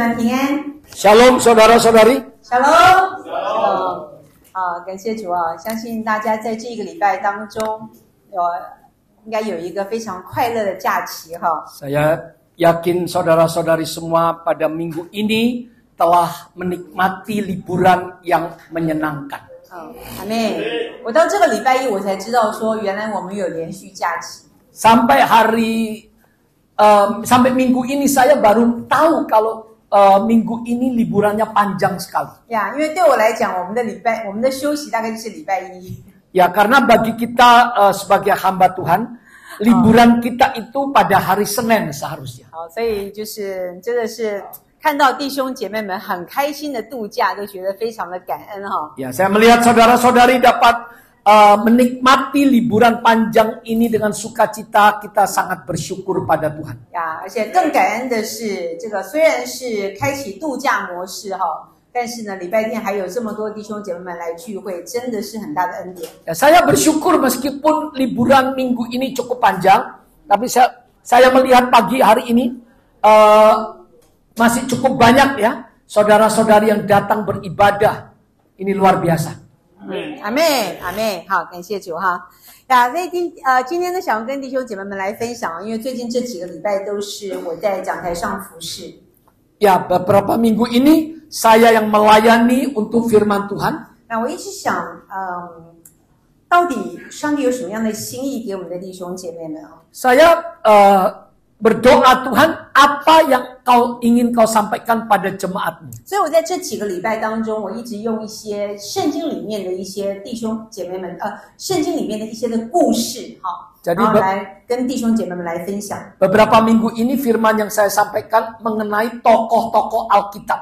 们平安。Shalom saudara-saudari. Shalom。感谢主啊！相信大家在这个礼拜当中，应该有一个非常快乐的假期哈。Saya yakin saudara-saudari semua pada minggu ini telah menikmati liburan yang menyenangkan. 阿妹，我到这个礼拜一我才知道说，原来我们有连续假期。Sampai minggu ini saya baru tahu kalau minggu ini liburannya panjang sekali. 呀，因为对我来讲，我们的休息大概就是礼拜一。Ya, karena bagi kita sebagai hamba Tuhan, liburan kita itu pada hari Senin seharusnya. 好，所以就是真的是看到弟兄姐妹们很开心的度假，都觉得非常的感恩哈。Ya, saya melihat saudara-saudari dapat menikmati liburan panjang ini dengan sukacita, kita sangat bersyukur pada Tuhan. 呀，而且更感恩的是，这个虽然是开启度假模式哈，但是呢，礼拜天还有这么多弟兄姐妹们来聚会，真的是很大的恩典。Ya, saya bersyukur meskipun liburan minggu ini cukup panjang, tapi saya melihat pagi hari ini masih cukup banyak ya saudara-saudari yang datang beribadah. Ini luar biasa. 阿妹，好，感谢主哈。呀，所以今天呢，想要跟弟兄姐妹们来分享，因为最近这几个礼拜都是我在讲台上服侍。Ya, beberapa minggu ini saya yang melayani untuk firman Tuhan. 那我一直想，到底上帝有什么样的心意给我们的弟兄姐妹们啊？ Saya berdoa Tuhan, apa yang ingin kau sampaikan pada jemaatmu? 所以我在这几个礼拜当中，我一直用一些圣经里面的一些弟兄姐妹们，圣经里面的一些的故事，哈，然后来跟弟兄姐妹们来分享。Beberapa minggu ini firman yang saya sampaikan mengenai tokoh-tokoh Alkitab.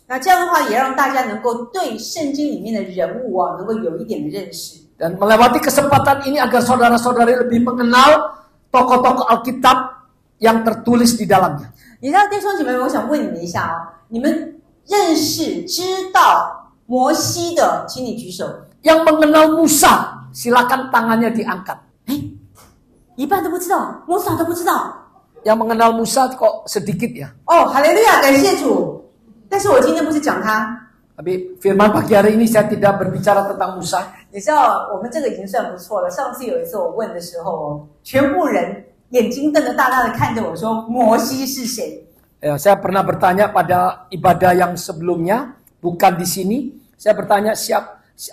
那这样的话，也让大家能够对圣经里面的人物啊，能够有一点的认识。 Dan melewati kesempatan ini agar saudara-saudari lebih mengenal tokoh-tokoh Alkitab yang tertulis di dalamnya. 你知道弟兄姐妹们，我想问你们一下啊，你们认识知道摩西的，请你举手。 Yang mengenal Musa, silakan tangannya diangkat. 一半都不知道，摩萨都不知道。 Yang mengenal Musa kok sedikit ya. 哦，哈利路亚，感谢主。但是我今天不是讲他。 Tapi firman pagi hari ini saya tidak berbicara tentang Musa. 你知道我们这个已经算不错了。上次有一次我问的时候，全部人眼睛瞪得大大的看着我说：“摩西是谁？” Ya, saya pernah bertanya pada ibadah yang sebelumnya, bukan di sini. Saya bertanya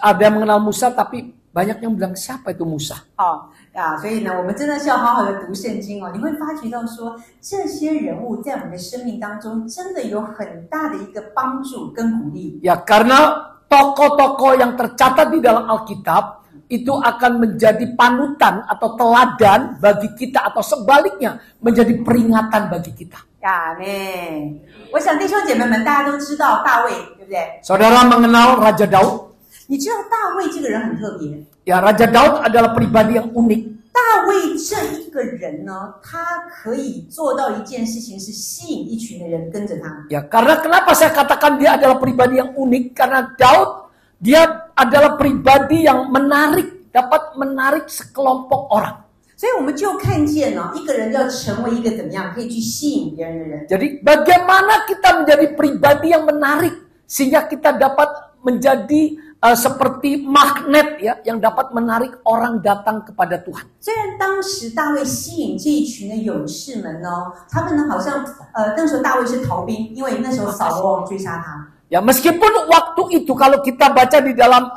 ada yang mengenal Musa, tapi banyak yang bilang siapa itu Musa. 好呀，所以呢，我们真的是要好好的读圣经哦。你会发觉到说，这些人物在我们的生命当中，真的有很大的一个帮助跟鼓励。 Ya, karena tokoh-tokoh yang tercatat di dalam Alkitab itu akan menjadi panutan atau teladan bagi kita, atau sebaliknya menjadi peringatan bagi kita. 呀，妹，我想弟兄姐妹们大家都知道大卫，对不对？ Saudara mengenal Raja Daud? 你知道大卫这个人很特别。 Ya, Raja Daud adalah pribadi yang unik. 大卫这一个人呢，他可以做到一件事情，是吸引一群的人跟着他。 Ya, karena kenapa saya katakan dia adalah pribadi yang unik? Karena Daud, dia adalah pribadi yang menarik, dapat menarik sekelompok orang. 所以我们就看见呢，一个人要成为一个怎么样可以去吸引别人的人。 Jadi bagaimana kita menjadi pribadi yang menarik sehingga kita dapat menjadi seperti magnet ya, yang dapat menarik orang datang kepada Tuhan. 虽然当时大卫吸引这一群的勇士们呢，他们呢好像那时候大卫是逃兵，因为那时候扫罗王追杀他。 Ya, meskipun waktu itu kalau kita baca di dalam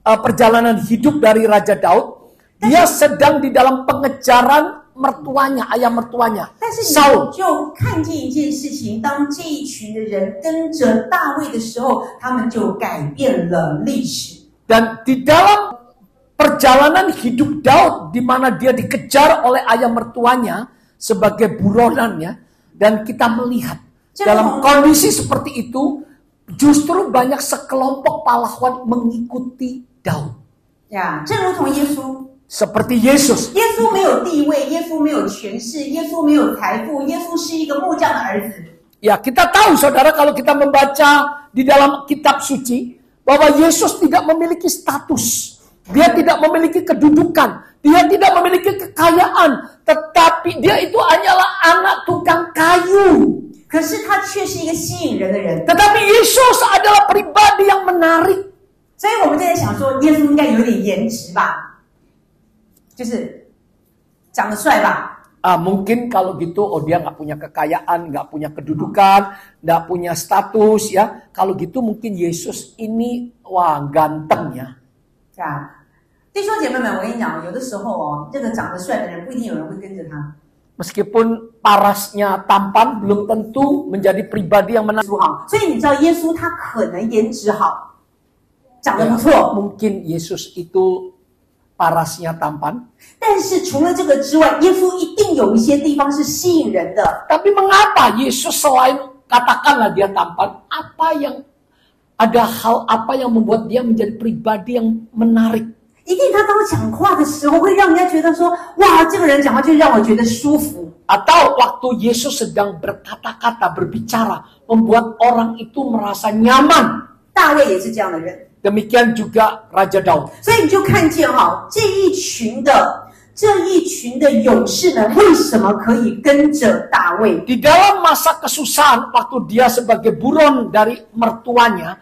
perjalanan hidup dari Raja Daud, dia sedang di dalam pengejaran mertuanya, ayah mertuanya, 但是 Saul. 你就看见一件事情，当这一群的人跟着大卫的时候，他们就改变了历史。 Dan di dalam perjalanan hidup Daud, di mana dia dikejar oleh ayah mertuanya sebagai buronannya, dan kita melihat dalam kondisi seperti itu, justru banyak sekelompok pahlawan mengikuti Daud. 呀，正如同耶稣。 Seperti Yesus. 耶稣没有地位，耶稣没有权势，耶稣没有财富，耶稣是一个木匠的儿子。 Ya, kita tahu saudara kalau kita membaca di dalam kitab suci bahwa Yesus tidak memiliki status. Dia tidak memiliki kedudukan. Dia tidak memiliki kekayaan. Tetapi dia itu hanyalah anak tukang kayu. 可是他却是一个吸引人的人。 Tetapi Yesus adalah pribadi yang menarik. 所以我们就在想说，耶稣应该有点颜值吧，就是长得帅吧。 Mungkin kalau gitu, dia nggak punya kekayaan, nggak punya kedudukan, nggak punya status ya. Kalau gitu mungkin Yesus ini wah ganteng ya. 弟兄姐妹们，我跟你讲，有的时候这个长得帅的人不一定有人会跟着他。 Meskipun parasnya tampan, belum tentu menjadi pribadi yang menarik. 所以你知道，耶稣他可能颜值好，长得不错。 Mungkin Yesus itu parasnya tampan. 但是除了这个之外，耶稣一定有一些地方是吸引人的。 Tapi mengapa Yesus selain katakanlah dia tampan, ada hal apa yang membuat dia menjadi pribadi yang menarik? 一定他当讲话的时候，会让人家觉得说，哇，这个人讲话就让我觉得舒服。 Atau waktu Yesus sedang berkata-kata, berbicara, membuat orang itu merasa nyaman. 大卫也是这样的人。 Demikian juga Raja Daud. 所以你就看见这一群的勇士们，为什么可以跟着大卫？ Di dalam masa kesusahan, waktu dia sebagai buron dari mertuanya,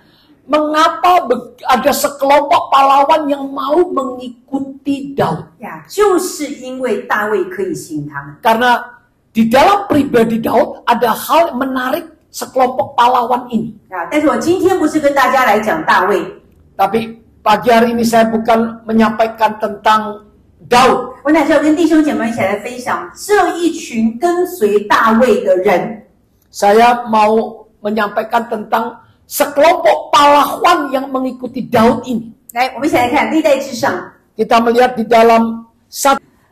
mengapa ada sekelompok pahlawan yang mau mengikuti Daud? 就是因为大卫可以吸引他们。 Karena di dalam pribadi Daud ada hal yang menarik sekelompok pahlawan ini. 但是我今天不是跟大家来讲大卫。 Tapi pagi hari ini saya bukan menyampaikan tentang Daud. 我乃是要跟弟兄姐妹一起来分享这一群跟随大卫的人。 Saya mau menyampaikan tentang sekelompok pahlawan yang mengikuti Daud ini. 来，我们一起来看历代志上。 Kita melihat di dalam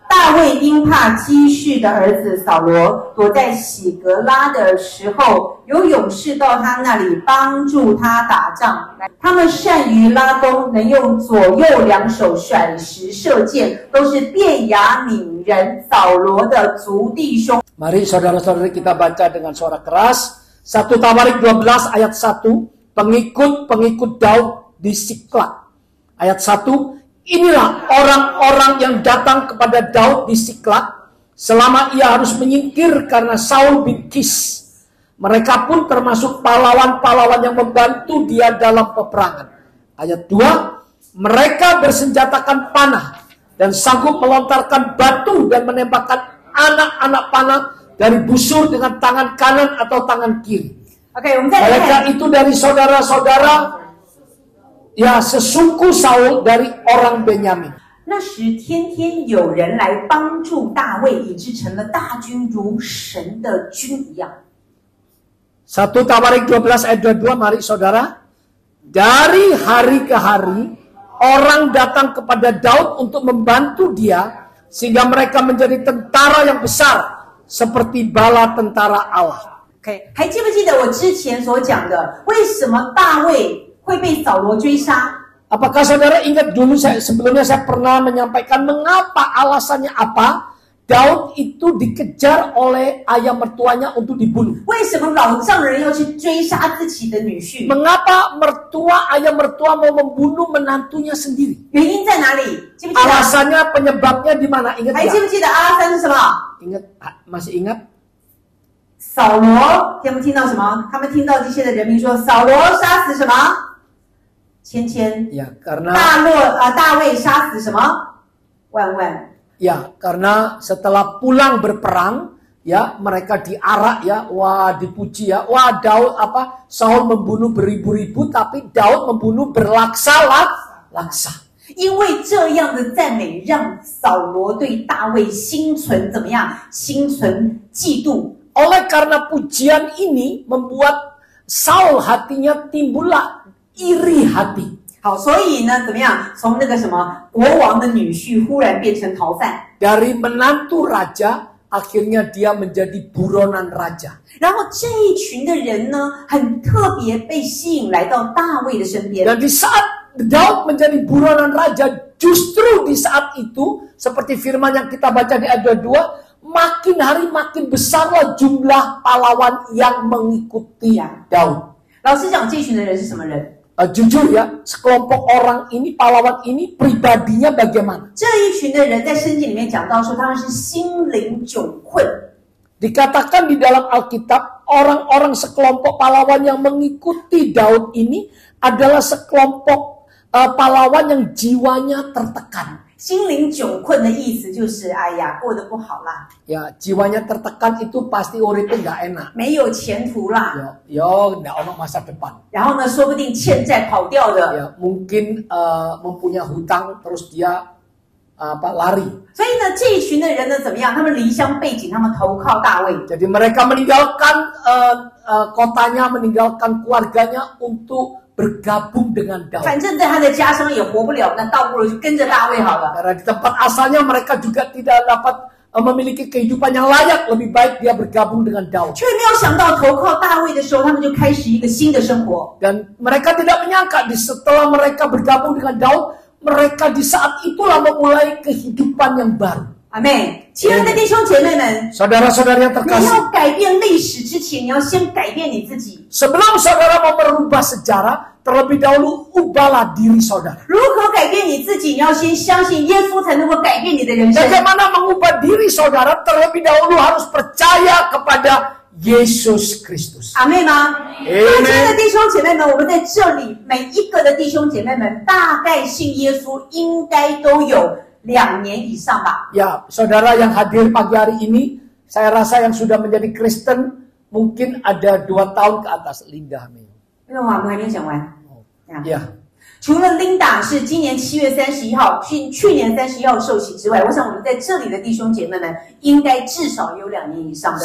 大卫因怕基叙的儿子扫罗躲在喜格拉的时候，有勇士到他那里帮助他打仗。他们善于拉弓，能用左右两手甩石射箭，都是便雅悯人扫罗的族弟兄。 Mari saudara-saudari kita baca dengan suara keras. 1 Tawarik 12 ayat 1. Pengikut Daud di Siklag. Ayat 1. Inilah orang-orang yang datang kepada Daud di Siklag selama ia harus menyingkir karena Saul bin Kis. Mereka pun termasuk pahlawan-pahlawan yang membantu dia dalam peperangan. Ayat 2, mereka bersenjatakan panah dan sanggup melontarkan batu dan menembakkan anak-anak panah dari busur dengan tangan kanan atau tangan kiri. Mereka itu dari saudara-saudara ya sesuku Saul dari orang Benyamin. 那时天天有人来帮助大卫，以致成了大军如神的军一样。 1 Tawarik 12 ayat 22, mari saudara. Dari hari ke hari, orang datang kepada Daud untuk membantu dia, sehingga mereka menjadi tentara yang besar, seperti bala tentara Allah. 还记不记得我之前所讲的，为什么大卫会被扫罗追杀？ Apakah saudara ingat dulu sebelumnya saya pernah menyampaikan mengapa alasannya apa? Daud itu dikejar oleh ayah mertuanya untuk dibunuh. 为什么老丈人要去追杀自己的女婿？ Mengapa ayah mertua mau membunuh menantunya sendiri? 原因在哪里？记不记得？ Alasannya, penyebabnya di mana? Ingat 还记不记得阿三是什么？ Ingat, masih ingat? 扫罗，他们听到什么？他们听到这些的人民说，扫罗杀死什么？千千。 Ya, karena 大卫杀死什么？万万。 Ya, karena setelah pulang berperang, ya mereka diarak ya, wah dipuji ya, wah Daud Saul membunuh beribu-ribu, tapi Daud membunuh berlaksa-laksa. 因为这样的赞美，让扫罗对大卫心存怎么样？心存嫉妒。 Oleh karena pujian ini membuat Saul hatinya timbullah iri hati. 好，所以呢，怎么样？从那个什么国王的女婿，忽然变成逃犯。 Dari menantu raja, akhirnya dia menjadi buronan raja. 然后这一群的人呢，很特别被吸引来到大卫的身边。 Dan di saat Daud menjadi buronan raja, justru di saat itu, seperti firman yang kita baca di ayat 22, makin hari makin besarlah jumlah pahlawan yang mengikuti Daud. 老实讲，这群的人是什么人？ Jujur ya, sekelompok orang ini, pahlawan ini pribadinya bagaimana? 这一群的人在圣经里面讲到说，他们是心灵窘困。 Dikatakan di dalam Alkitab, orang-orang sekelompok pahlawan yang mengikuti Daud ini adalah sekelompok pahlawan yang jiwanya tertekan. 心灵窘困的意思就是，哎呀，过得不好啦， Ya, jiwanya tertekan itu pasti uripnya nggak enak. 没有前途啦， Nggak ono masa depan. 然后呢，说不定欠债跑掉的， Ya, mungkin mempunyai hutang terus dia lari. 所以呢，这一群的人呢，怎么样？他们离乡背井，他们投靠大卫。 Jadi mereka meninggalkan kotanya, meninggalkan keluarganya untuk bergabung dengan Daud. 反正在他的家乡也活不了，那倒不如就跟着大卫好了。 Karena di tempat asalnya mereka juga tidak dapat memiliki kehidupan yang layak, lebih baik dia bergabung dengan Daud. 却没有想到投靠大卫的时候，他们就开始一个新的生活。 Dan mereka tidak menyangka setelah mereka bergabung dengan Daud, mereka di saat itulah memulai kehidupan yang baru. 阿妹，亲爱的弟兄姐妹们， Saudara-saudara yang 你 terkasih, 要改变历史之前，你要先改变你自己。 sebelum saudara mau merubah sejarah, terlebih dahulu ubahlah diri saudara. 如何改变你自己？你要先相信耶稣，才能够改变你的人生。 Bagaimana mengubah diri saudara? Terlebih dahulu harus percaya kepada Yesus Kristus. 阿妹吗？ Amen 亲爱的弟兄姐妹们，我们在这里每一个的弟兄姐妹们，大概信耶稣应该都有2年以上吧。 Ya, saudara yang hadir pagi hari ini, saya rasa yang sudah menjadi Kristen mungkin ada 2 tahun ke atas. Linda, amin. 因为我们还没有讲完。 Ya, 除了 Linda 是今年7月31号，去年31号受洗之外，我想我们在这里的弟兄姐妹们，应该至少有2年以上的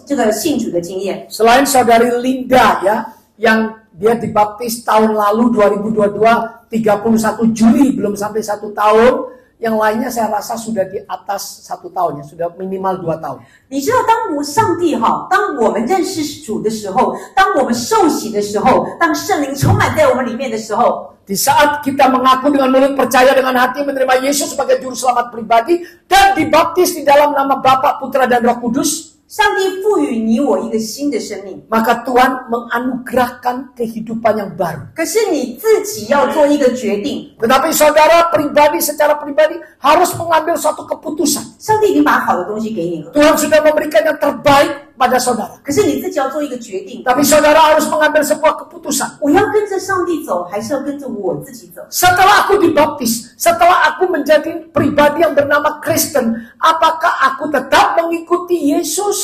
这个信主的经验。 selain saudari Linda ya, yang dia dibaptis tahun lalu 2022, 31 Juli, belum sampai 1 tahun. Yang lainnya saya rasa sudah di atas 1 tahun ya, sudah minimal 2 tahun. 你知道，上帝当我们认识主的时候，当我们受洗的时候，当圣灵充满在我们里面的时候， Di saat kita mengaku dengan mulut, percaya dengan hati, menerima Yesus sebagai juru selamat pribadi, dan dibaptis di dalam nama Bapa, Putra, dan Roh Kudus, 上帝赋予你我一个新的生命。 maka Tuhan menganugerahkan kehidupan yang baru. 可是你自己要做一个决定， Tetapi saudara pribadi, secara pribadi harus mengambil suatu keputusan. 上帝已经把好的东西给你了， Tuhan sudah memberikan yang terbaik pada saudara. 可是你自己要做一个决定， Tapi saudara harus mengambil sebuah keputusan. 我要跟着上帝走，还是要跟着我自己走？ Setelah aku dibaptis, setelah aku menjadi pribadi yang bernama Kristen, apakah aku tetap mengikuti Yesus?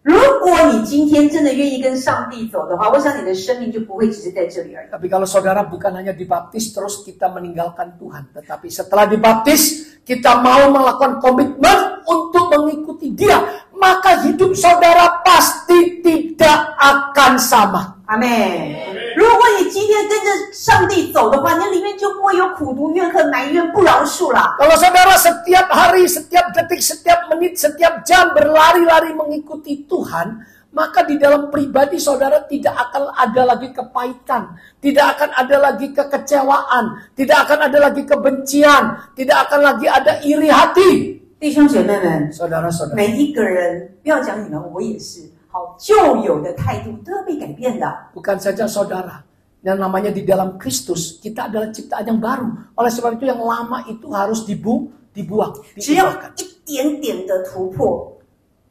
如果你今天真的愿意跟上帝走的话，我想你的生命就不会只是在这里而已。 Tapi kalau saudara bukan hanya dibaptis terus kita meninggalkan Tuhan, tetapi setelah dibaptis kita mau melakukan komitmen untuk mengikuti Dia, maka hidup saudara pasti tidak akan sama. 阿妹，如果你今天跟着上帝走的话，你里面就不会有苦毒、怨恨、埋怨、不饶恕啦。 Kalau saudara setiap hari, setiap detik, setiap menit, setiap jam berlari-lari mengikuti Tuhan, maka di dalam pribadi saudara tidak akan ada lagi kepahitan, tidak akan ada lagi kekecewaan, tidak akan ada lagi kebencian, tidak akan lagi ada iri hati. 弟兄姐妹们， Saudara-saudara, 每一个人，不要讲你们，我也是，好旧有的态度都要被改变的。 bukan saja saudara, yang namanya di dalam Kristus, kita adalah ciptaan yang baru. Oleh sebab itu yang lama itu harus dibuang, 只要 dibuangkan. 一点点的突破，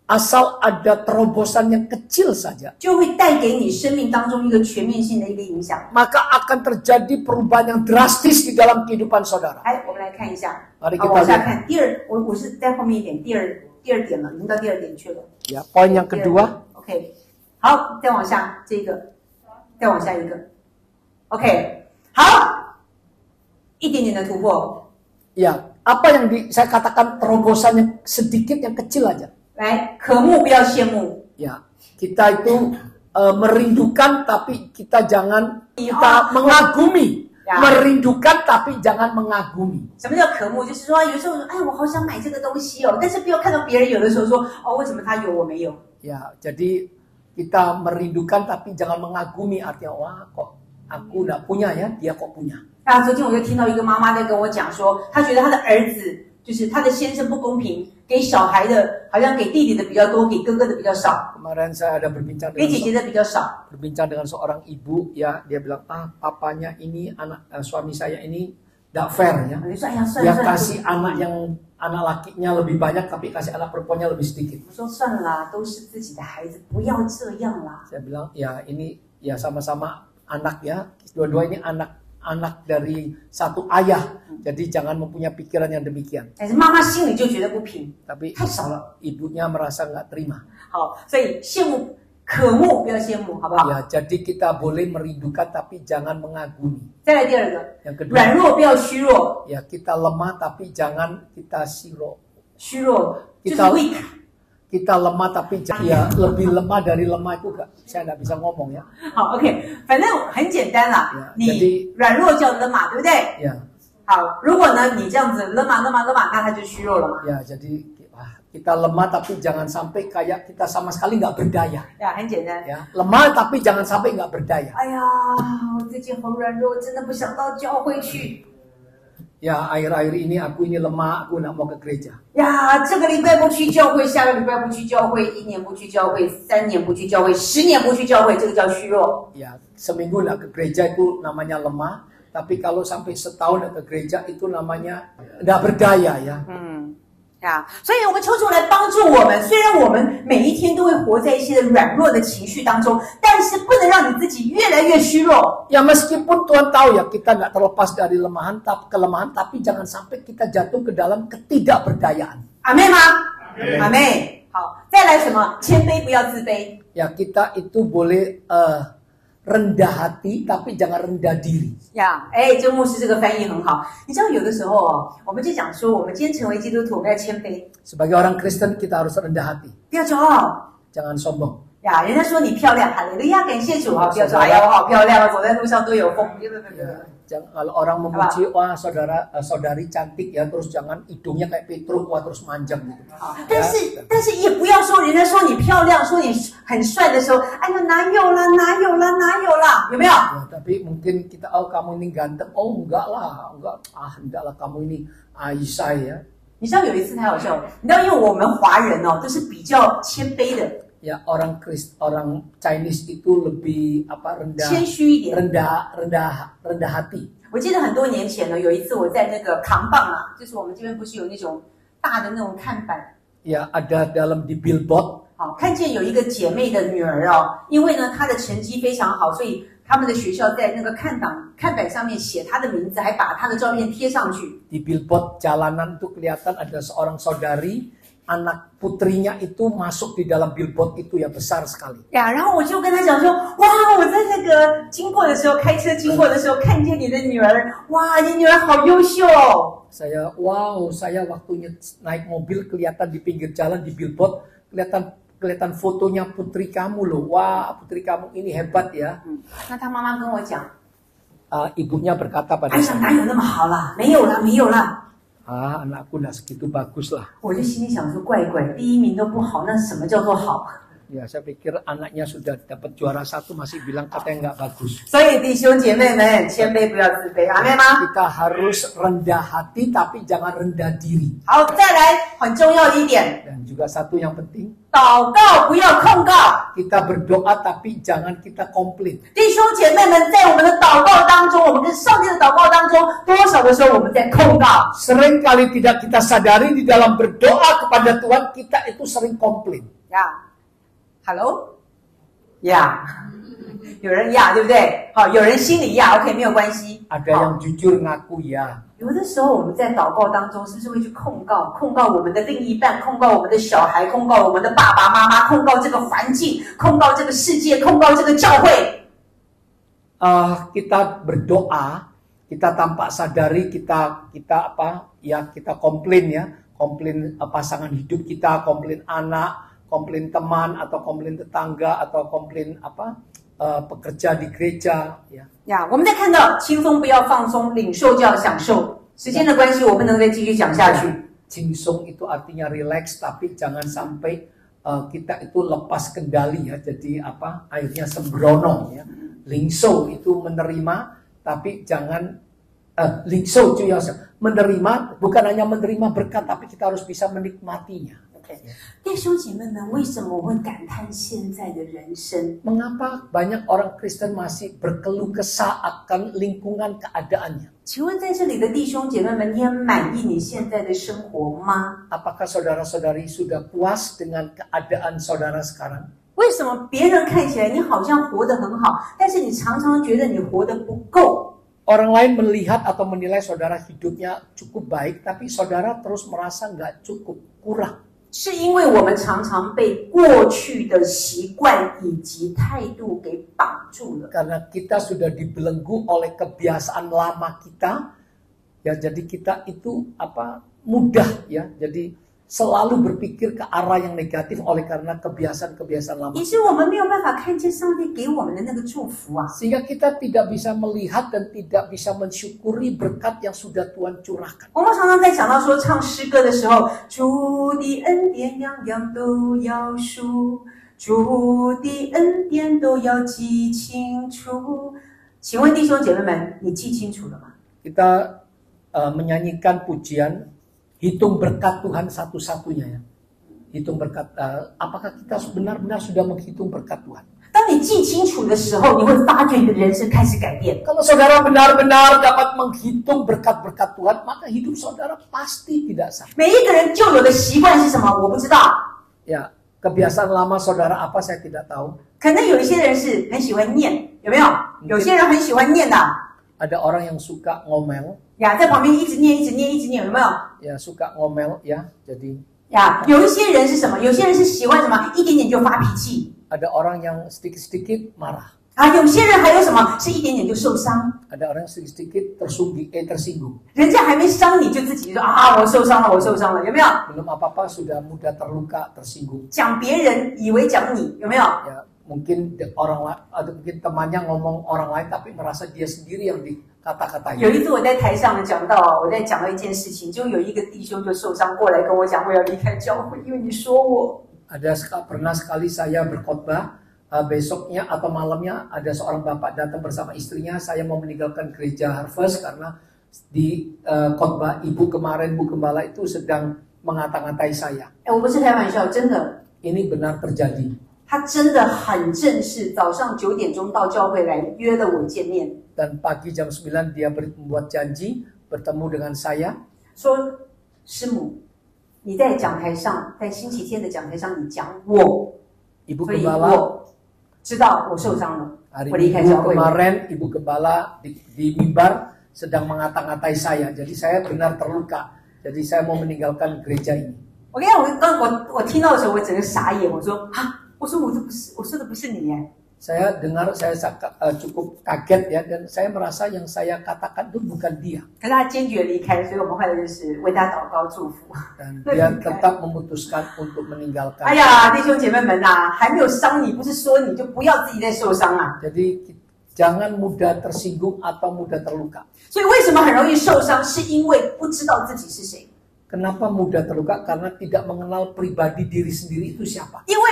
Asal ada terobosan yang kecil saja, 就会带给你生命当中一个全面性的一个影响。 maka akan terjadi perubahan yang drastis di dalam kehidupan saudara. 来，我们来看一下， Mari kita 往下 lihat. 看。我是在后面一点，第二点了，已经到第2点去了。 Ya, poin yang kedua, OK，好，再往下这个，再往下一个。OK，好，一点点的突破。 ya, apa yang saya katakan terobosan yang sedikit, yang kecil aja. 来，渴慕不要羡慕。 Ya, kita itu merindukan tapi kita jangan kita mengagumi. Ya. Merindukan tapi jangan mengagumi. 什么叫渴慕？就是说，有时候，哎，我好想买这个东西哦，但是不要看到别人有的时候说，哦，为什么他有我没有？ Ya, jadi kita merindukan tapi jangan mengagumi, artinya wah kok aku nggak punya ya, dia kok punya. 啊，昨天我就听到一个妈妈在跟我讲说，她觉得她的儿子就是她的先生不公平，给小孩的好像给弟弟的比较多，给哥哥的比较少， Kemarin saya ada berbincang 给姐姐的比较少。 dengan seorang ibu ya, dia bilang papanya ini anak suami saya ini Tidak fair ya. 你说哎呀，算 Dia 了算了， kasih anak lakinya lebih banyak, tapi kasih anak perempuannya lebih sedikit. 我说算了啦，都是自己的孩子，不要这样啦。 Saya bilang, ya ini ya sama-sama anak ya. Dua-dua ini anak dari satu ayah. Jadi jangan mempunyai pikiran yang demikian. 但是妈妈心里就觉得不平， Tapi 太少了。 ibunya merasa nggak terima. 好，所以羡慕、渴慕，不要羡慕，好不好？ Ya, jadi kita boleh merindukan tapi jangan mengagumi. 再来第二个， Yang kedua, 软弱不要虚弱， ya kita lemah tapi jangan kita siro. 虚弱就是 Kita weak。 kita lemah tapi ya lebih lemah dari lemah itu saya nggak bisa ngomong ya. 好 ，OK， 反正很简单啦。 Ya, 你 jadi 软弱叫勒马，对不对？ ya 好，如果呢你这样子勒马，那他就虚弱了嘛。 ya jadi kita lemah tapi jangan sampai kayak kita sama sekali nggak berdaya. 呀，很简单。 Ya, lemah tapi jangan sampai nggak berdaya. 哎呀，我最近好软弱，真的不想到教会去。 Ya, akhir-akhir ini aku ini lemah, aku nggak mau ke gereja. 呀，这个礼拜不去教会，下个礼拜不去教会，1年不去教会，3年不去教会，10年不去教会，这个叫虚弱。 Ya, seminggu nggak ke gereja itu namanya lemah. Tapi kalau sampai setahun nggak ke gereja itu namanya nggak berdaya ya. 呀，所以我们求主来帮助我们。虽然我们每一天都会活在一些软弱的情绪当中，但是不能让你自己越来越虚弱。 Ya meskipun Tuhan tahu ya kita nggak terlepas dari kelemahan, tapi jangan sampai kita jatuh ke dalam ketidakberdayaan. 阿妹吗？阿妹。好，再来什么？谦卑，不要自卑。 Ya kita itu boleh rendah hati, tapi jangan rendah diri. 呀，哎，这牧师这个翻译很好。你知道有的时候哦，我们就讲说，我们今天成为基督徒，我们要谦卑， Sebagai orang Kristen kita harus rendah hati, 不要骄傲。 jangan sombong. 呀，人家说你漂亮，哈利路亚，感谢主啊！不要说哎呀，我好漂亮啊，走在路上都有风。 Kalau orang memuji, wah saudari cantik ya, terus jangan hidungnya kayak Petrus, wah terus manjang gitu. 但是也不要说人家说你漂亮，说你很帅的时候，哎呀哪有啦，有没有？ Ya, tapi mungkin kita, oh kamu ini ganteng, oh enggak lah, kamu ini Aisyah ya. 你知道有一次太好笑了，你知道因为我们华人哦都是比较谦卑的， Ya orang Chinese itu lebih rendah, 谦虚一点。 rendah hati. 我记得很多年前呢，有一次我在那个扛棒啊，就是我们这边不是有那种大的那种看板， Ya ada di billboard. 好，看见有一个姐妹的女儿哦，因为呢她的成绩非常好，所以他们的学校在那个看板上面写她的名字，还把她的照片贴上去。 Di billboard jalanan tuh kelihatan ada seorang saudari, anak putrinya itu masuk di dalam billboard itu ya besar sekali. 呀，然后我就跟她讲说，哇，我在那个经过的时候，开车经过的时候，看见你的女儿，哇，你女儿好优秀哦。 Saya waktunya naik mobil kelihatan di pinggir jalan di billboard kelihatan fotonya putri kamu loh. Wah, putri kamu ini hebat ya. 那她妈妈跟我讲， Ibunya berkata 哎 pada 呀， saya, 哪有那么好啦？没有啦。 anakku nggak segitu bagus lah. 我就心里想说，怪，第1名都不好，那什么叫做好？ Ya, saya pikir anaknya sudah dapat juara 1 masih bilang katanya nggak bagus. 所以弟兄姐妹们，谦卑不要自卑，阿妹吗？ Kita harus rendah hati tapi jangan rendah diri. 好，再来很重要的一点， Dan juga satu yang penting, 祷告不要控告。 kita berdoa tapi jangan kita komplain. 弟兄姐妹们，在我们的祷告当中，我们跟上帝的祷告当中，多少的时候我们在控告？ Sering kali tidak kita sadari di dalam berdoa kepada Tuhan kita itu sering komplain. 呀 ，Hello， 呀，有人呀，对不对？好，有人心里呀 ，OK， 没有关系。 Ada yang jujur ngaku ya. 有的时候我们在祷告当中，是不是会去控告我们的另一半，控告我们的小孩，控告我们的爸爸妈妈，控告这个环境，控告这个世界，控告这个教会？ Kita berdoa, kita tanpa sadari kita komplain pasangan hidup kita, komplain anak, komplain teman atau komplain tetangga atau komplain pekerja di gereja ya. 呀，我们在看到轻松不要放松，领受就要享受。时间的关系，我不能再继续讲下去。 Cingsung itu artinya relax, tapi jangan sampai kita itu lepas kendali ya. Jadi akhirnya sembrono ya. Lingso itu menerima, tapi jangan lingso itu ya menerima, bukan hanya menerima berkat, tapi kita harus bisa menikmatinya. 弟兄姐妹们，为什么我会感叹现在的人生？ Mengapa banyak orang Kristen masih berkeluh kesah akan lingkungan keadaannya? 请问在这里的弟兄姐妹们，你很满意你现在的生活吗？ Apakah saudara-saudari sudah puas dengan keadaan saudara sekarang? 为什么别人看起来你好像活得很好，但是你常常觉得你活得不够？ Orang lain melihat atau menilai saudara hidupnya cukup baik, tapi saudara terus merasa nggak cukup, kurang. 是因为我们常常被过去的习惯以及态度给绑住了。 Karena kita sudah dibelenggu oleh kebiasaan lama kita, ya jadi kita itu mudah ya, jadi selalu berpikir ke arah yang negatif oleh karena kebiasaan-kebiasaan lama. 以致我们没有办法看见上帝给我们的那个祝福啊。 Sehingga kita tidak bisa melihat dan tidak bisa mensyukuri berkat yang sudah Tuhan curahkan. 我们常常在讲到说唱诗歌的时候，主的恩典样样都要数，主的恩典都要记清楚。请问弟兄姐妹们，你记清楚了吗？ Kita menyanyikan pujian hitung berkat Tuhan satu-satunya ya. Hitung berkat, apakah kita benar-benar sudah menghitung berkat Tuhan? 当你记清楚的时候，你会发觉你的人生开始改变。 Kalau saudara benar-benar dapat menghitung berkat-berkat Tuhan, maka hidup saudara pasti tidak sama. 每一个人旧有的习惯是什么？我不知道。 Ya, kebiasaan lama saudara apa saya tidak tahu. 可能有一些人是很喜欢念，有没有？有些人很喜欢念的。 Ada orang yang suka ngomel, 呀，在旁边一直念，一直念，一直念，有没有？ ya suka ngomel ya. Jadi 呀，有一些人是什么？有些人是喜欢什么？一点点就发脾气。 ada orang yang sedikit-sedikit marah. 啊，有些人还有什么？是一点点就受伤。 Ada orang yang sedikit-sedikit tersinggung. 人家还没伤你就自己说啊，我受伤了，我受伤了，有没有？ Belum apa-apa sudah mudah terluka, tersinggung. 讲别人以为讲你，有没有？ Ya, mungkin orang lain, atau mungkin temannya ngomong orang lain tapi merasa dia sendiri yang dikata-katain. 有一次我在台上的讲到，我在讲到一件事情，就有一个弟兄就受伤过来跟我讲，我要离开教会，因为你说我。 Pernah sekali saya berkhotbah, besoknya atau malamnya ada seorang bapak datang bersama istrinya, saya mau meninggalkan gereja Harvest karena di khotbah ibu kemarin, Bu Gembala itu sedang mengata-ngatai saya. 我不是开玩笑，真的。 Ini benar terjadi. 他真的很正式，早上9点钟到教会来约了我见面。 Dan pagi jam 9 dia membuat janji bertemu dengan saya. 说师母，你在讲台上，在星期天的讲台上，你讲我， Ibu 所以 Gembala 我知道我受伤了， hari 我离开教 Minggu 会了。 kemarin Ibu Gembala di mimbar sedang mengata-ngatai saya. Jadi saya benar terluka. Jadi saya mau meninggalkan gereja ini. 我跟你讲，我听到的时候，我整个傻眼。我说啊，我说我说的不是你耶。 Saya dengar, saya cukup kaget ya, dan saya merasa yang saya katakan itu bukan dia. 可是他坚决离开，所以我们后来就是为他祷告祝福。 Dan dia tetap memutuskan untuk meninggalkan. 哎呀，弟兄姐妹们啊，还没有伤你，不是说你就不要自己再受伤啊。 Jadi jangan mudah tersinggung atau mudah terluka. 所以为什么很容易受伤，是因为不知道自己是谁。 Kenapa mudah terluka? Karena tidak mengenal pribadi diri sendiri itu siapa. 因为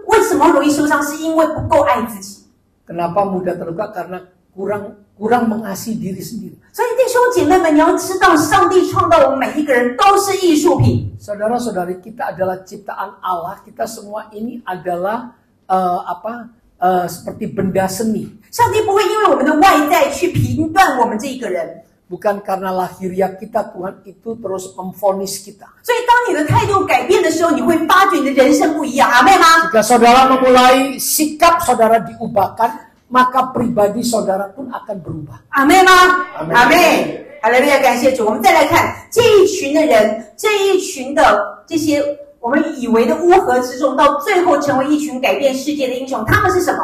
为什么容易受伤，是因为不够爱自己。 Kenapa mudah terluka? Karena kurang mengasihi diri sendiri. 所以弟兄姐妹们，你要知道，上帝创造我们每一个人都是艺术品。 Saudara-saudari, kita adalah ciptaan Allah. Kita semua ini adalah seperti benda seni. 上帝不会因为我们的外在去评断我们这一个人。 Bukan karena lahiriah kita, Tuhan itu terus memvonis kita. 所以当你的态度改变的时候，你会发觉你的人生不一样。阿妹吗？ Jika saudara memulai sikap saudara diubahkan, maka pribadi saudara pun akan berubah. 阿妹吗？ 阿妹 阿妹，哈利路亚，感谢主。我们再来看这一群的人，这一群的这些我们以为的乌合之众，到最后成为一群改变世界的英雄，他们是什么？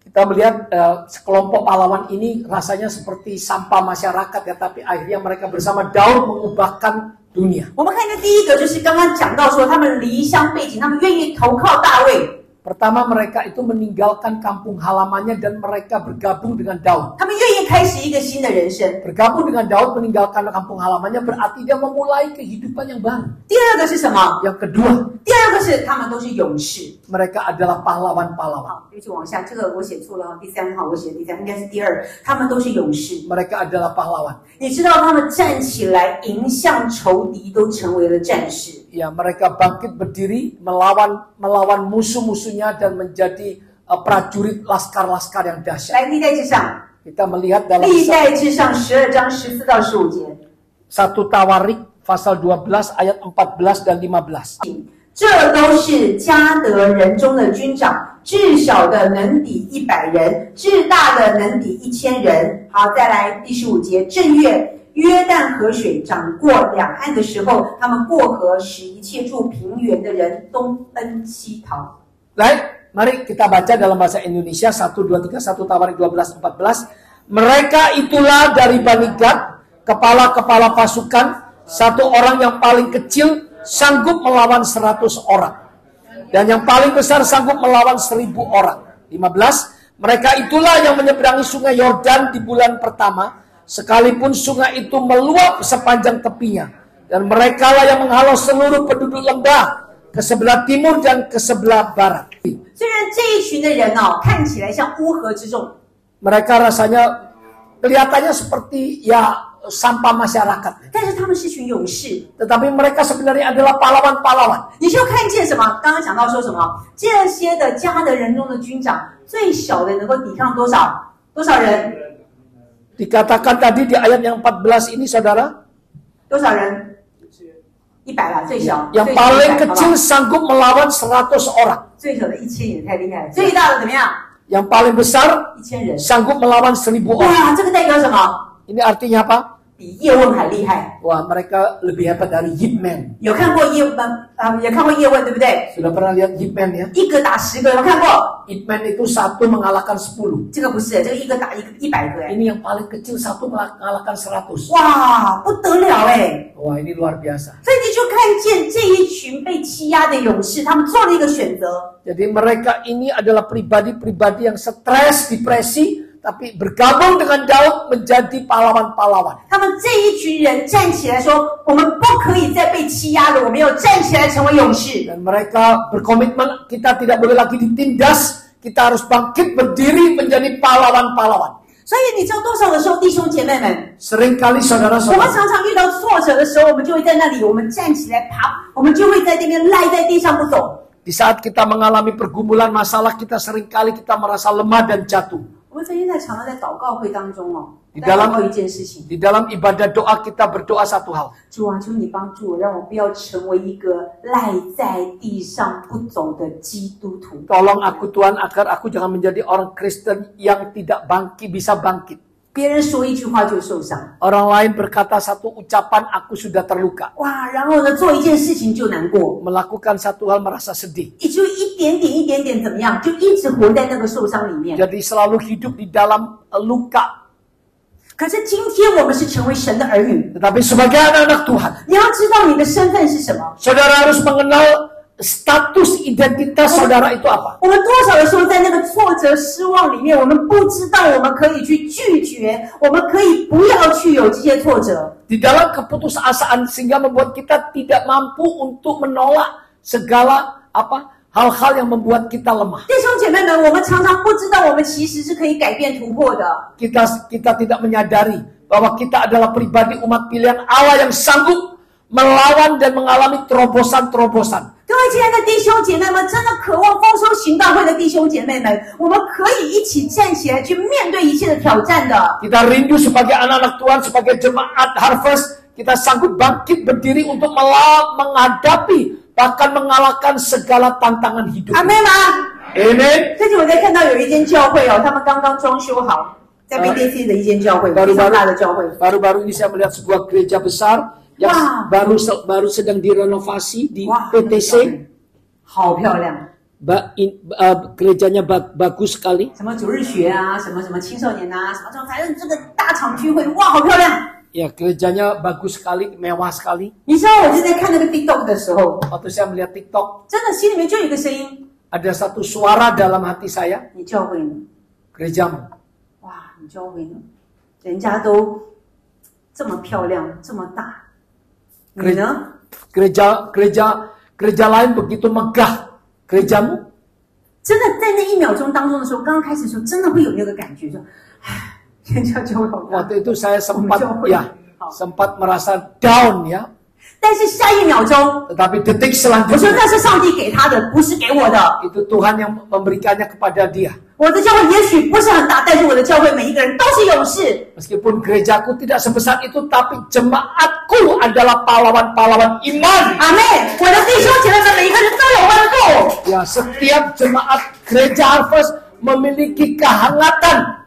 Kita melihat sekelompok pahlawan ini rasanya seperti sampah masyarakat ya, tapi akhirnya mereka bersama Daud mengubahkan dunia. 我们看的第一个就是刚刚讲到说，他们离乡背井，他们愿意投靠大卫。 Pertama mereka itu meninggalkan kampung halamannya dan mereka bergabung dengan Daud. 他们愿意开始一个新的人生。 Bergabung dengan Daud meninggalkan kampung halamannya berarti dia memulai kehidupan yang baru. 第二个是什么？ Yang kedua, 第二个是他们都是勇士。 mereka adalah pahlawan-pahlawan. 好，对不起，往下，这个我写错了，第三号我写的第三，应该是第二。他们都是勇士。 Mereka adalah pahlawan. 你知道他们站起来迎向仇敌，都成为了战士。 Ya, mereka bangkit berdiri melawan musuh-musuhnya dan menjadi prajurit laskar-laskar yang dahsyat. 来，历代志上， Kita melihat dalam 历代志上12章14到15节， 1 Tawarik pasal 12 ayat 14 dan 15. 这都是迦得人中的军长，至小的能抵100人，至大的能抵1000人。好，再来第15节，正月。 约旦河水涨过两岸的时候，他们过河，使一切住平原的人东奔西逃。 Baik, mari kita baca dalam bahasa Indonesia 1, 2, 3, 1 Tawarik 12, 14. Mereka itulah dari Bani Gad, kepala-kepala pasukan, satu orang yang paling kecil sanggup melawan 100 orang. Dan yang paling besar sanggup melawan 1000 orang. 15, mereka itulah yang menyeberangi sungai Yordan di bulan pertama, sekalipun sungai itu meluap sepanjang tepinya. Dan merekalah yang menghalau seluruh penduduk lembah ke sebelah timur dan ke sebelah barat. 虽然这一群的人看起来像乌合之众， Mereka rasanya kelihatannya seperti ya sampah masyarakat. 但是他们是群勇士。 Tetapi mereka sebenarnya adalah pahlawan-pahlawan. 你就看见什么？刚刚讲到说什么？这些的迦得人中的军长，最小的能够抵抗多少人？ Dikatakan tadi di ayat yang 14 ini, saudara, 多少人？100啦，最小。 yang paling kecil sanggup melawan 100 orang. 最小的1000也太厉害了，最大的怎么样？ Yang paling besar 1000人。 sanggup melawan 1000 orang. 哇，这个代表什么？ Ini artinya apa? 比叶问还厉害。 Wah, mereka lebih hebat dari Ip Man. 有看过叶问也看过叶问，对不对？ Sudah pernah lihat Ip Man ya? 一个打10个，有看过？ Ip Man itu satu mengalahkan 10. 这个不是，这个一个打100个哎。 Ini yang paling kecil satu mengalahkan 100. 哇，不得了哎！ Wah, ini luar biasa. 所以你就看见这一群被欺压的勇士，他们做了一个选择。 Jadi mereka ini adalah pribadi-pribadi yang stres, depresi, tapi bergabung dengan Daud menjadi pahlawan-pahlawan. 他们这一群人站起来说：“我们不可以再被欺压了，我们要站起来成为勇士。” Dan mereka berkomitmen, kita tidak boleh lagi ditindas, kita harus bangkit berdiri menjadi pahlawan-pahlawan. 所以你知道多少的时候，弟兄姐妹们， Seringkali 我们 saudara-saudara, 常常遇到挫折的时候，我们就会在那里，我们站起来爬，我们就会在那边赖在地上不走。 di saat kita mengalami pergumulan masalah, kita seringkali kita merasa lemah dan jatuh. 我们曾经常常在祷告会当中di 在祷 dalam 告一件事情。 di dalam ibadah doa kita berdoa satu hal. 主啊，求你帮助我，让我不要成为一个赖在地上不走的基督徒。 Tolong aku Tuhan agar aku jangan menjadi orang Kristen yang tidak bisa bangkit. 别人说一句话就受伤， Orang lain berkata satu ucapan, aku sudah terluka. 哇，然后呢，做一件事情就难过， Melakukan satu hal merasa sedih. 也就一点点怎么样，就一直活在那个受伤里面。 Jadi selalu hidup di dalam luka. 可是今天我们是成为神的儿女， Tetapi sebagai anak-anak Tuhan, 你要知道你的身份是什么。 saudara harus mengenal status identitas saudara itu apa. 我们多少的时候在那个挫折、失望里面，我们不知道我们可以去拒绝，我们可以不要去有这些挫折。 Di dalam keputusasaan sehingga membuat kita tidak mampu untuk menolak segala hal-hal yang membuat kita lemah. 弟兄姐妹们，我们常常不知道我们其实是可以改变突破的。 Kita tidak menyadari bahwa kita adalah pribadi umat pilihan Allah yang sanggup melawan dan mengalami terobosan-terobosan. 各位亲爱的弟兄姐妹们，真的渴望丰收行道会的弟兄姐妹们，我们可以一起站起来去面对一切的挑战的。 Kita rindu sebagai anak-anak Tuhan, sebagai jemaat Harvest, kita sanggup bangkit berdiri untuk menghadapi, bahkan mengalahkan segala tantangan hidup. 阿妹吗？ Amen. 最近我在看到有一间教会他们刚刚装修好，在 BDC 的一间教会，非常大的教会。 Baru-baru ini saya melihat sebuah gereja besar yang baru sedang direnovasi di PTC. 好漂亮。 Gerejanya bagus sekali. 什么主日学啊，什么青少年啊，什么反正这个大场聚会，哇，好漂亮。 Ya, gerejanya bagus sekali, mewah sekali. 你知道我是在看那个 TikTok 的时候， Waktu saya melihat TikTok, 真的心里面就有一个声音， ada satu suara dalam hati saya, 你教会呢？ gerejamu. 哇，你教会呢？人家都这么漂亮，这么大，你呢？ Gereja lain begitu megah, gerejamu 真的在那1秒钟当中的时候，刚刚开始的时候，真的会有那个感觉，说，唉，人家教会好大。 waktu itu saya sempat merasa down ya. 但是下1秒钟， Tetapi detik 我说 selanjutnya 那是上帝给他的，不是给我的。 itu Tuhan yang memberikannya kepada dia. 我的教会也许不是很大，但是我的教会每一个人都是勇士。 Meskipun gerejaku tidak sebesar itu, tapi jemaatku adalah pahlawan-pahlawan iman. 阿妹，我的弟兄姐妹们每一个人都有温度。 Ya, setiap jemaat gereja Harvest memiliki kehangatan.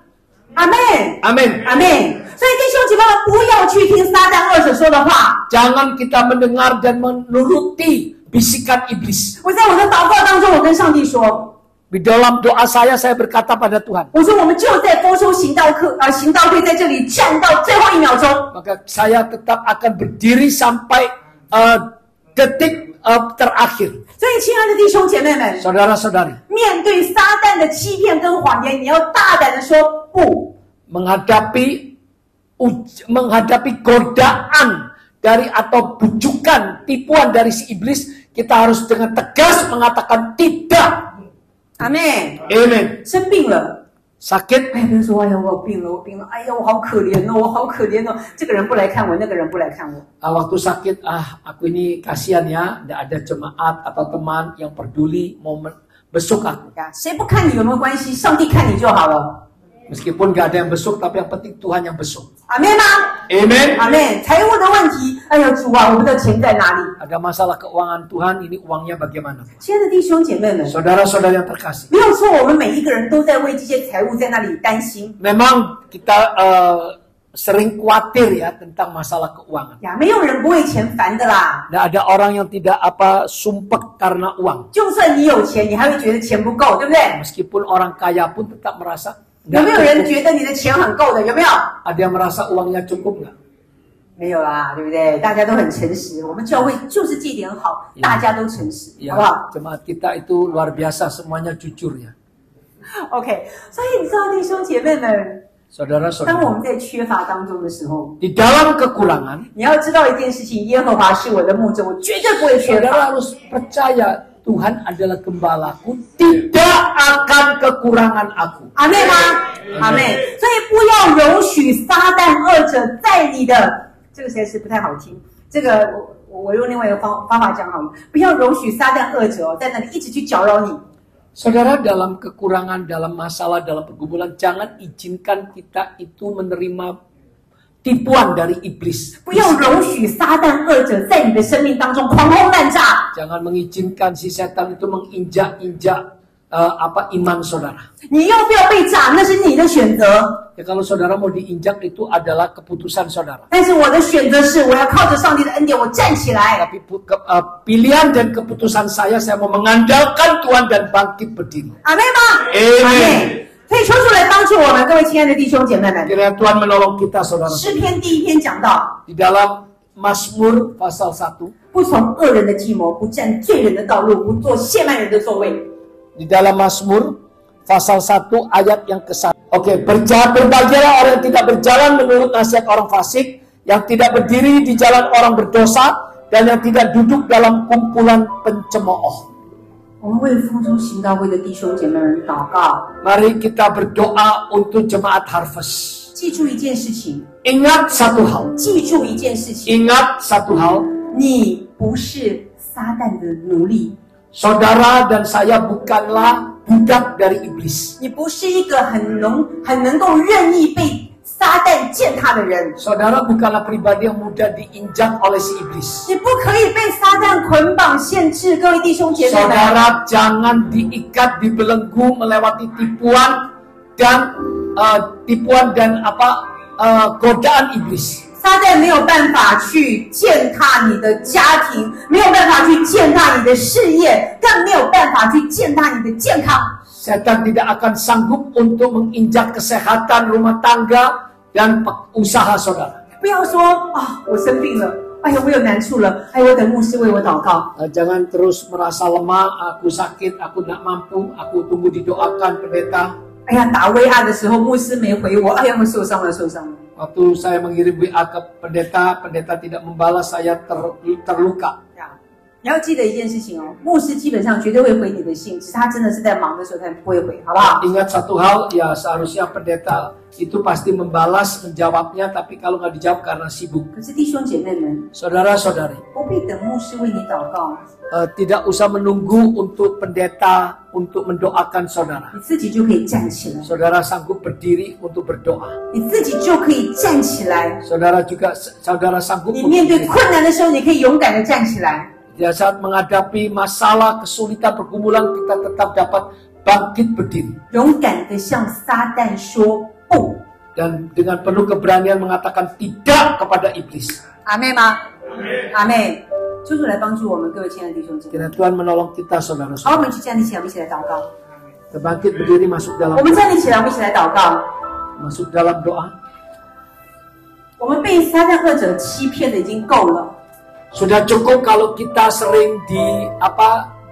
阿妹， Amin. 阿妹。所以弟兄姐妹们不要去听撒旦二者说的话。 Jangan kita mendengar dan menuruti bisikan iblis. 我在我的祷告当中，我跟上帝说， Di dalam doa saya berkata pada Tuhan. 我说我们就在丰收行道会在这里站到最后1秒钟。 Maka saya tetap akan berdiri sampai detik terakhir. 所以亲爱的弟兄姐妹们， Saudara-saudari, 面对撒旦的欺骗跟谎言，你要大胆的说不。 menghadapi godaan dari atau bujukan tipuan dari si iblis, kita harus dengan tegas mengatakan tidak. 阿妹， Amen. 生病了， Sakit, 哎，人说，哎呀，我病了，哎呀，我好可怜哦，我好可怜哦，这个人不来看我，那个人不来看我。 waktu sakit, aku ini kasihan ya, tidak ada jemaat atau teman yang peduli mau besuk aku. 谁不看你有没有关系？上帝看你就好了。 Meskipun gak ada yang besuk, tapi yang penting Tuhan yang besuk. 阿妹吗？ Amen. 阿妹，财务的问题，哎呀，主啊，我们的钱在哪里？ Ada masalah keuangan Tuhan, ini uangnya bagaimana? 亲爱的弟兄姐妹们， Saudara-saudara yang terkasih. 没有错，我们每一个人都在为这些财务在那里担心。 Memang kita sering khawatir ya tentang masalah keuangan. 呀，没有人不为钱烦的啦。 Tidak ada orang yang tidak sumpek karena uang. 就算你有钱，你还会觉得钱不够，对不对？ Meskipun orang kaya pun tetap merasa 有没有人觉得你的钱很够的？有没有？ ada yang merasa uangnya cukup nggak? 没有啦，对不对？大家都很诚实，我们教会就是这点好，大家都诚实，好不好 Jemaat kita itu luar biasa, semuanya jujur ya. ？OK，所以你知道弟兄姐妹们，当我 Saudara-saudara, 们在缺乏当中的时候， di dalam kekurangan, 你要知道一件事情：耶和华是我的牧者，我绝对不会缺 saudara 乏。 harus percaya Tuhan adalah gembalaku, tidak akan kekurangan aku. 阿妹吗？阿妹，所以不要容许撒旦二者在你的这个实在是不太好听。这个我用另外一个方法讲好了，不要容许撒旦二者在那里一直去搅扰你。 Saudara, dalam kekurangan, dalam masalah, dalam pergumulan, jangan izinkan kita itu menerima tipuan dari iblis. 不要容许撒旦二者在你的生命当中狂轰滥炸。 Jangan mengizinkan si setan itu menginjak-injak iman saudara. 你要不要被炸，那是你的选择。 Ya, kalau saudara mau diinjak itu adalah keputusan saudara. 但是我的选择是，我要靠着上帝的恩典，我站起来。 Tapi pilihan dan keputusan saya mau mengandalkan Tuhan dan bangkit berdiri. 阿妹吗？ Amen 阿妹，所以求主来帮助我们，各位亲爱的弟兄姐妹们。 Kiranya Tuhan menolong kita saudara. 诗篇第1篇讲到， Di dalam Mazmur pasal 1, 不从恶人的计谋，不站罪人的道路，不做亵慢人的座位。 di dalam Mazmur pasal 1 ayat yang ke-1. Oke, berbahagialah orang yang tidak berjalan menurut nasihat orang fasik, yang tidak berdiri di jalan orang berdosa, dan yang tidak duduk dalam kumpulan pencemooh. 我们为丰收行道会的弟兄姐妹们祷告。 Mari kita berdoa untuk jemaat Harvest. 记住一件事情， Ingat satu hal. 记住一件事情， Ingat satu hal. 你不是撒旦的奴隶， Saudara dan saya bukanlah budak dari iblis. 你不是一个很能够任意被撒旦践踏的人， Saudara bukanlah pribadi yang mudah diinjak oleh si iblis. 你不可以被撒旦捆绑限制。各位弟兄姐妹们， Saudara jangan diikat, dibelenggu melewati tipuan dan godaan iblis. 撒旦没有办法去践踏你的家庭，没有办法去践踏你的事业，更没有办法去践踏你的健康。 Setan tidak akan sanggup untuk menginjak kesehatan rumah tangga dan usaha saudara. 不要说啊，我生病了，哎呀，我有难处了，哎，我等牧师为我祷告。 Jangan terus merasa lemah, aku sakit, aku tidak mampu, aku tunggu didoakan pendeta. 哎呀，打 WA 的时候牧师没回我，哎呀，我受伤了。 Waktu saya mengirim WA ke pendeta, pendeta tidak membalas, saya terluka. 你要记得一件事情哦，牧师基本上绝对会回你的信，只是他真的是在忙的时候他不会回，好不好？ Ingat satu hal, ya seharusnya pendeta itu pasti membalas, menjawabnya, tapi kalau nggak dijawab karena sibuk. 可是弟兄姐妹们， Saudara-saudari, 不必等牧师为你祷告， tidak usah menunggu untuk pendeta untuk mendoakan saudara. 你自己就可以站起来， Saudara sanggup berdiri untuk berdoa. 你自己就可以站起来。 Saudara sanggup 你面对困难的时候，你可以勇敢的站起来。 Pada saat menghadapi masalah, kesulitan, pergumulan, kita tetap dapat bangkit berdiri. 勇敢的向撒旦说不。 Dan dengan penuh keberanian mengatakan tidak kepada iblis. 阿妹吗？阿妹，求主来帮助我们各位亲爱的弟兄姐妹。 Kiranya Tuhan menolong kita 好，我 saudara-saudara. 们去站立起来，我们一起来祷告。 Kita bangkit berdiri masuk dalam 我们站立起来，我们一起来祷告。 masuk dalam doa. 我们被撒旦恶者欺骗的已经够了。 Sudah cukup kalau kita sering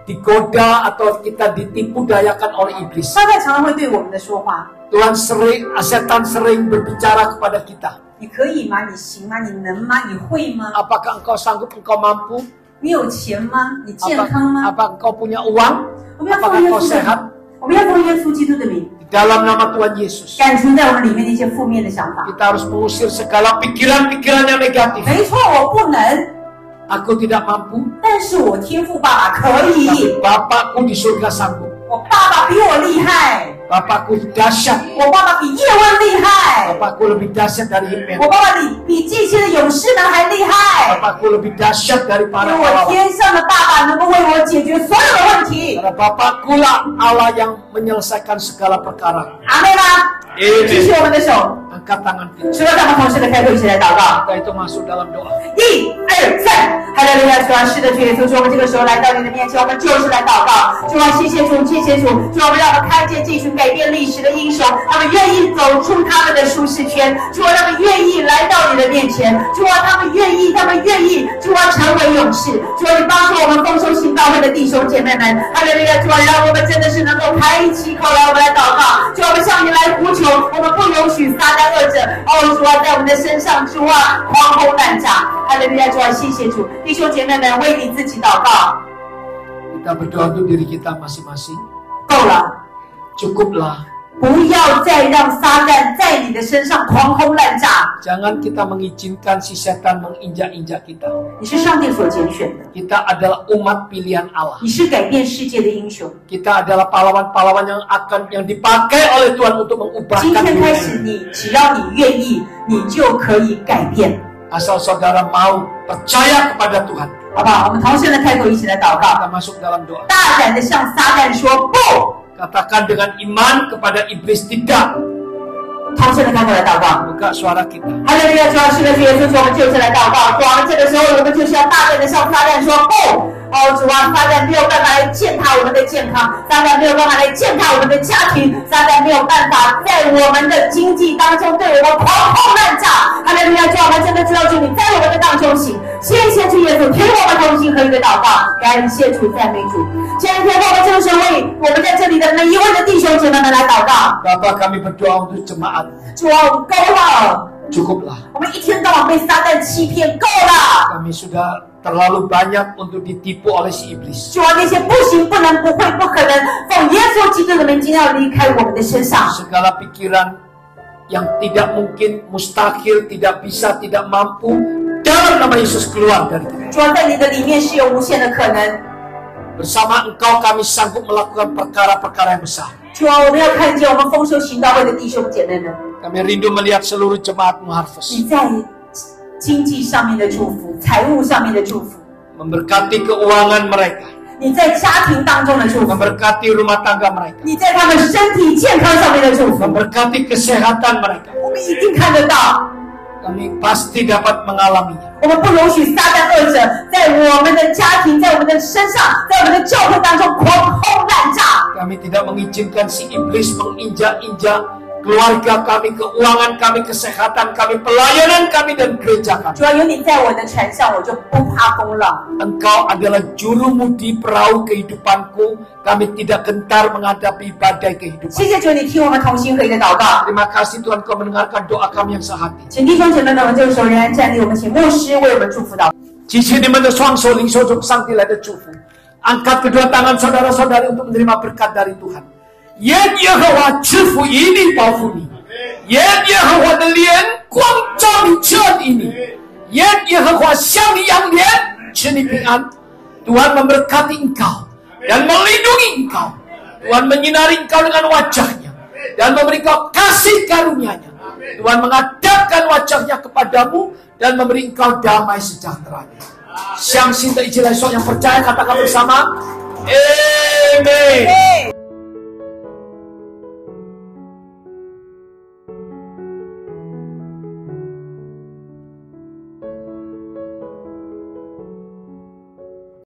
digoda atau kita ditipu dayakan oleh iblis. 撒旦常常会对我们的说话。 Setan sering berbicara kepada kita. 你可以吗？你行吗？你能吗？你会吗？ Apakah engkau sanggup, engkau mampu? 你有钱吗？你健康吗？ Apa engkau punya uang? 我们要 Apakah 奉耶 engkau 稣的 sehat? 名，我们要奉耶稣基督的名， Dalam nama Tuhan Yesus. 赶除在我们里面的一些负面的想法。 Kita harus mengusir segala pikiran-pikiran yang negatif. 没错，我不能， Aku tidak mampu, 但是我天父爸爸可以。 tapi Bapakku di surga sanggup. 我爸爸比我厉害， Bapakku dahsyat. 我爸爸比叶问厉害， Bapakku lebih dahsyat dari Hitman. 我爸爸比这些的勇士们还厉害。 Bapakku lebih dahsyat dari 因 para 为我 pahlawan. 天上的爸爸能够为我解决所有的问题。 Karena Bapakku lah Allah yang menyelesaikan segala perkara. 阿妹吗？举起我们的手， Angkat tangan kita. 除了咱们同事的开口，一起来祷告。 Kita itu masuk dalam doa. 1、2、3，哈利路亚！主啊，是的，主耶稣，主，我们这个时候来到你的面前，我们就是来祷告。主啊，谢谢主，谢谢主，主啊，我们让我们看见这群改变历史的英雄，他们愿意走出他们的舒适圈，主啊，他们愿意来到你的面前，主啊，他们愿意，主啊，成为勇士，主啊，你帮助我们丰收行道会的弟兄姐妹们，哈利路亚！主啊，让我们真的是能够开启口来，我们来祷告，主啊，我们向你来呼求，我们不容许撒旦恶者，哦，主啊，在我们的身上，主啊，狂轰滥炸，哈利路亚！主啊，谢谢主，弟兄姐妹们为你自己祷告， Kita berdoa untuk diri kita masing-masing. 够了。 Cukuplah. 不要再让撒旦在你的身上狂轰滥炸。 Jangan kita mengizinkan si setan menginjak-injak kita. 你是上帝所拣选的， Kita adalah umat pilihan Allah. 你是改变世界的英雄。 Kita adalah pahlawan-pahlawan yang dipakai oleh Tuhan untuk 今 mengubahkan 天开 dunia 始 ini. 只要你愿意，你就可以改变， Asal saudara mau percaya kepada Tuhan. 好不好？我们同声的开口，一起来祷告， Kita masuk dalam doa. 大胆的向撒旦说不， Katakan dengan iman kepada iblis tidak. 同声的开口来祷告。 Buka suara kita. 哈利路亚！主啊，是的，主耶稣，我们就是来祷告。主啊，这个时候我们就是要大胆的向撒旦说不。哦，主啊，撒旦没有办法来践踏我们的健康，撒旦没有办法来践踏我们的家庭，撒旦没有办法在我们的经济当中对我们狂轰滥炸。哈利路亚！主啊，我们真的知道主你在我们的当中行。谢谢主耶稣，听我们同心合一的祷告，感谢主，赞美主。今天我们就是为我们在这里的每一位的弟兄姐妹们来祷告。 Bapa, kami berdoa untuk jemaat. 主啊，够了。 Cukuplah. 我们一天到晚被撒旦欺骗够了。 Kami sudah terlalu banyak untuk ditipu oleh si iblis. 主啊，那些不行、不能、不会、不可能，奉耶稣基督的名，今天要离开我们的身上。 Segala pikiran yang tidak mungkin, mustahil, tidak bisa, tidak mampu, dalam nama Yesus keluar dari kita. 主啊，在你的里面是有无限的可能。 Bersama Engkau kami sanggup melakukan perkara-perkara yang besar. 主啊，我们要看见我们丰收行道会的弟兄姐妹们， Kami rindu melihat seluruh jemaat-Mu Harvest 你在经济上面的祝福、财务上面的祝福， memberkati keuangan mereka, 你在家庭当中的祝福， memberkati rumah tangga mereka, 你在他们身体健康上面的祝福， memberkati kesehatan mereka. 我们一定看得到。 Kami pasti dapat mengalaminya. 我们不容许撒旦恶者在我们的家庭、在我们的身上、在我们的教会当中狂轰滥炸。 Kami tidak mengizinkan si iblis menginjak-injak keluarga kami, keuangan kami, kesehatan kami, pelayanan kami, dan gereja kami. 主要有你在我的船上，我就不怕风浪。 Engkau adalah jurumudi perahu kehidupanku. Kami tidak gentar menghadapi badai kehidupan. 谢谢主，你听我们同心合一的祷告。 Terima kasih Tuhan, Kau mendengarkan doa kami yang sehati. 请弟兄姐妹们，我们这个时候仍然站立，我们请牧师为我们祝福祷告。 支持你们的双手，领受从上帝来的祝福。Angkat kedua tangan saudara-saudari untuk menerima berkat dari Tuhan. 愿耶和华赐福于你，保护你；愿耶和华的脸光照你，遮蔽你；愿耶和华向你扬脸，赐你平安。Tuhan memberkati engkau dan melindungi engkau. Tuhan menyinari engkau dengan wajahnya dan memberi engkau kasih karunia-Nya. Tuhan menghadapkan wajahnya kepadamu dan memberi engkau damai sejahtera-Nya. 相信的一起来说，yang percaya katakan bersama, Amen.